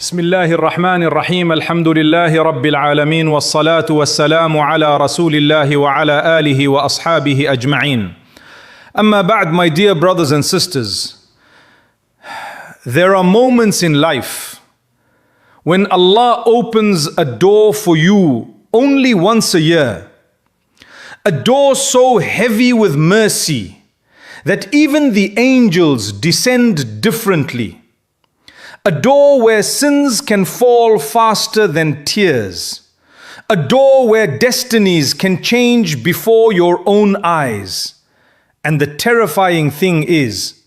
بسم الله الرحمن الرحيم الحمد لله رب العالمين والصلاة والسلام على رسول الله وعلى آله وأصحابه أجمعين. Amma ba'd, my dear brothers and sisters, there are moments in life when Allah opens a door for you only once a year, a door so heavy with mercy that even the angels descend differently, a door where sins can fall faster than tears, a door where destinies can change before your own eyes. And the terrifying thing is,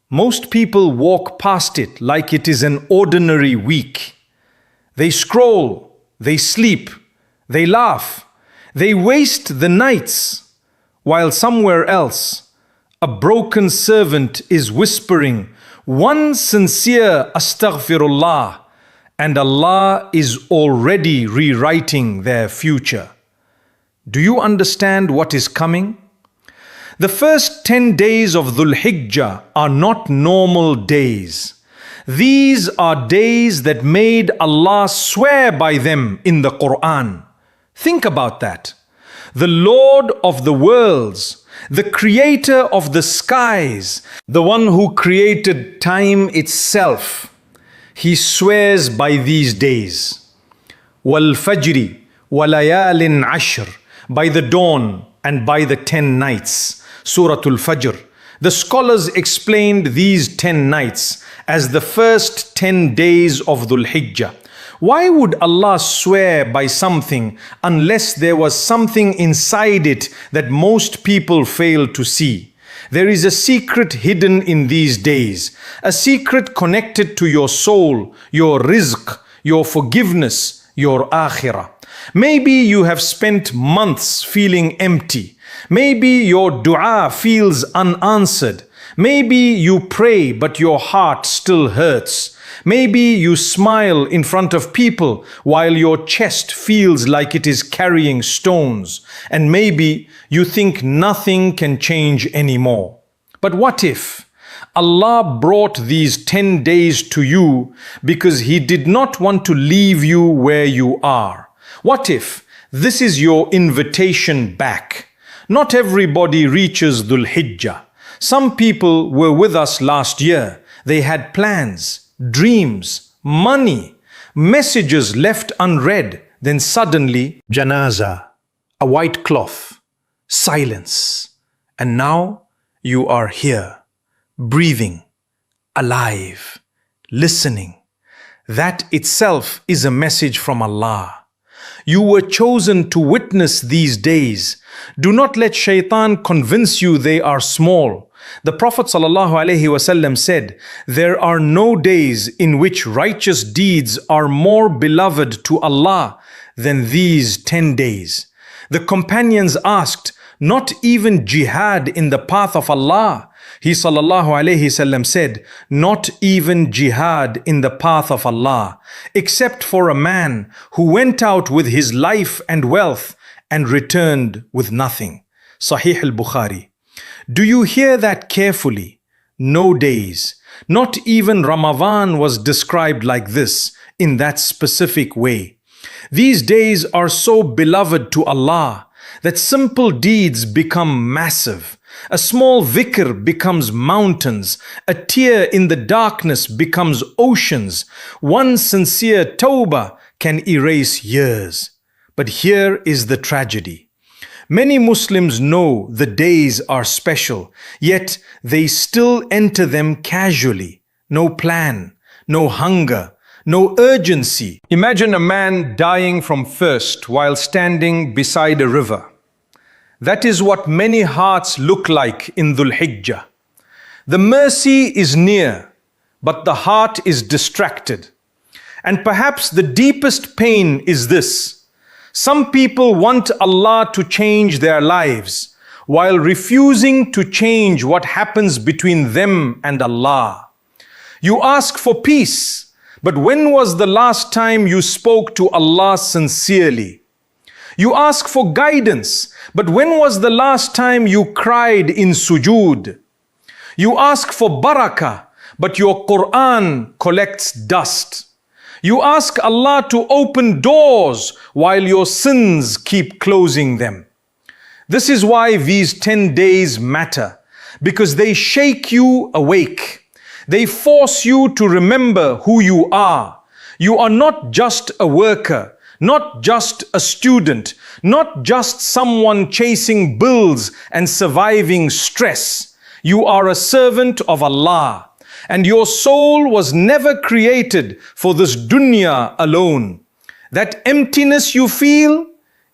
most people walk past it like it is an ordinary week. They scroll, they sleep, they laugh, they waste the nights, while somewhere else, a broken servant is whispering one sincere astaghfirullah, and Allah is already rewriting their future. Do you understand what is coming? The first 10 days of Dhul Hijjah are not normal days. These are days that made Allah swear by them in the Quran. Think about that. The Lord of the worlds, the creator of the skies, the one who created time itself, he swears by these days. Wal fajri walayalin ashr, by the dawn and by the 10 nights. Suratul Fajr. The scholars explained these 10 nights as the first 10 days of Dhul Hijjah. Why would Allah swear by something unless there was something inside it that most people fail to see? There is a secret hidden in these days, a secret connected to your soul, your rizq, your forgiveness, your akhirah. Maybe you have spent months feeling empty. Maybe your dua feels unanswered. Maybe you pray but your heart still hurts. Maybe you smile in front of people while your chest feels like it is carrying stones. And maybe you think nothing can change anymore. But what if Allah brought these 10 days to you because He did not want to leave you where you are? What if this is your invitation back? Not everybody reaches Dhul Hijjah. Some people were with us last year. They had plans, dreams, money, messages left unread. Then suddenly, janaza, a white cloth, silence. And now you are here, breathing, alive, listening. That itself is a message from Allah. You were chosen to witness these days. Do not let shaitan convince you they are small. The Prophet ﷺ said, there are no days in which righteous deeds are more beloved to Allah than these 10 days. The companions asked, not even jihad in the path of Allah? He ﷺ said, not even jihad in the path of Allah, except for a man who went out with his life and wealth and returned with nothing. Sahih al-Bukhari. Do you hear that carefully? No days. Not even Ramadan was described like this, in that specific way. These days are so beloved to Allah that simple deeds become massive. A small dhikr becomes mountains. A tear in the darkness becomes oceans. One sincere tawbah can erase years. But here is the tragedy. Many Muslims know the days are special, yet they still enter them casually. No plan, no hunger, no urgency. Imagine a man dying from thirst while standing beside a river. That is what many hearts look like in Dhul Hijjah. The mercy is near, but the heart is distracted. And perhaps the deepest pain is this. Some people want Allah to change their lives while refusing to change what happens between them and Allah. You ask for peace, but when was the last time you spoke to Allah sincerely? You ask for guidance, but when was the last time you cried in sujood? You ask for barakah, but your Quran collects dust. You ask Allah to open doors while your sins keep closing them. This is why these 10 days matter, because they shake you awake. They force you to remember who you are. You are not just a worker, not just a student, not just someone chasing bills and surviving stress. You are a servant of Allah. And your soul was never created for this dunya alone. That emptiness you feel,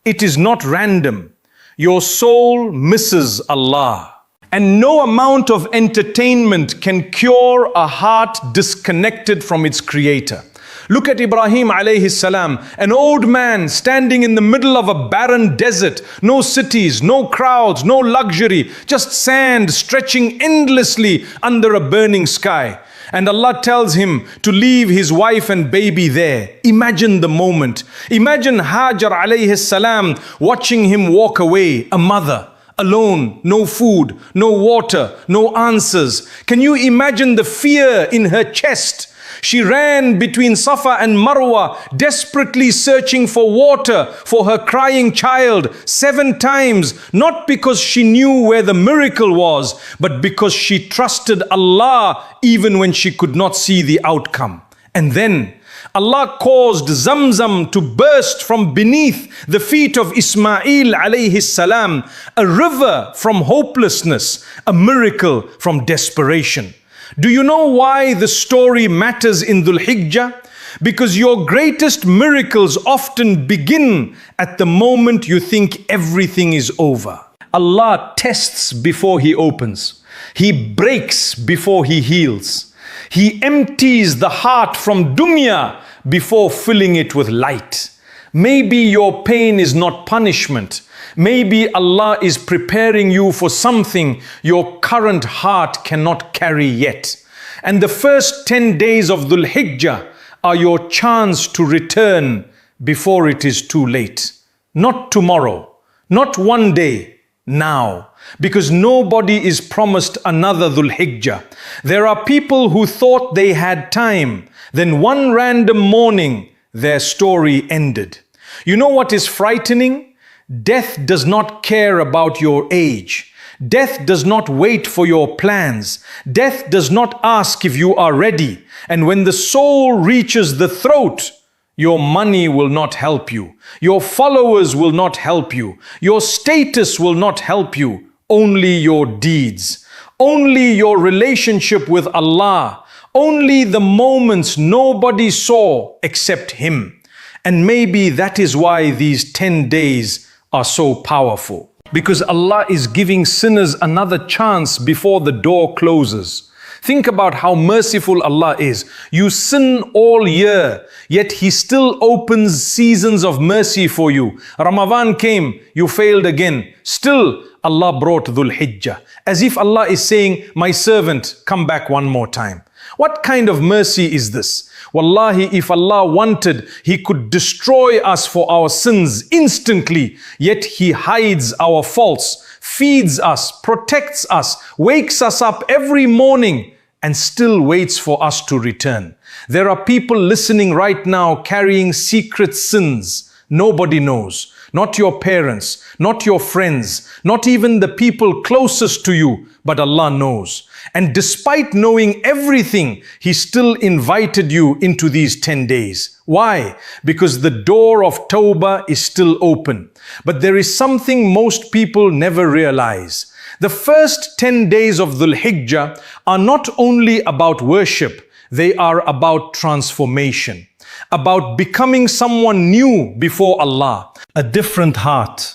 it is not random. Your soul misses Allah. And no amount of entertainment can cure a heart disconnected from its creator. Look at Ibrahim alayhi salam, an old man standing in the middle of a barren desert. No cities, no crowds, no luxury, just sand stretching endlessly under a burning sky. And Allah tells him to leave his wife and baby there. Imagine the moment. Imagine Hajar alayhi salam watching him walk away, a mother. Alone, no food, no water, no answers. Can you imagine the fear in her chest? She ran between Safa and Marwa, desperately searching for water for her crying child 7 times, not because she knew where the miracle was, but because she trusted Allah even when she could not see the outcome. And then Allah caused Zamzam to burst from beneath the feet of Ismail alayhi salam, a river from hopelessness, a miracle from desperation. Do you know why the story matters in Dhul Hijjah? Because your greatest miracles often begin at the moment you think everything is over. Allah tests before He opens. He breaks before He heals. He empties the heart from dunya before filling it with light. Maybe your pain is not punishment. Maybe Allah is preparing you for something your current heart cannot carry yet. And the first 10 days of Dhul Hijjah are your chance to return before it is too late. Not tomorrow, not one day, now. Because nobody is promised another Dhul Hijjah. There are people who thought they had time. Then one random morning, their story ended. You know what is frightening? Death does not care about your age. Death does not wait for your plans. Death does not ask if you are ready. And when the soul reaches the throat, your money will not help you. Your followers will not help you. Your status will not help you. Only your deeds. Only your relationship with Allah. Only the moments nobody saw except Him. And maybe that is why these 10 days are so powerful. Because Allah is giving sinners another chance before the door closes. Think about how merciful Allah is. You sin all year, yet He still opens seasons of mercy for you. Ramadan came, you failed again. Still, Allah brought Dhul Hijjah. As if Allah is saying, my servant, come back one more time. What kind of mercy is this? Wallahi, if Allah wanted, He could destroy us for our sins instantly. Yet He hides our faults, feeds us, protects us, wakes us up every morning, and still waits for us to return. There are people listening right now carrying secret sins. Nobody knows. Not your parents, not your friends, not even the people closest to you, but Allah knows. And despite knowing everything, He still invited you into these 10 days. Why? Because the door of Tawbah is still open. But there is something most people never realize. The first 10 days of Dhul Hijjah are not only about worship, they are about transformation, about becoming someone new before Allah. A different heart,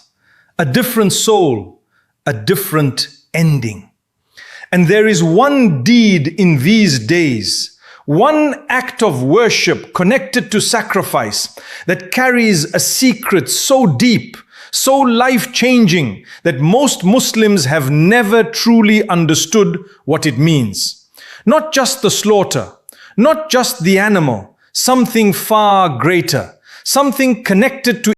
a different soul, a different ending. And there is one deed in these days, one act of worship connected to sacrifice that carries a secret so deep, so life-changing that most Muslims have never truly understood what it means. Not just the slaughter, not just the animal, something far greater, something connected to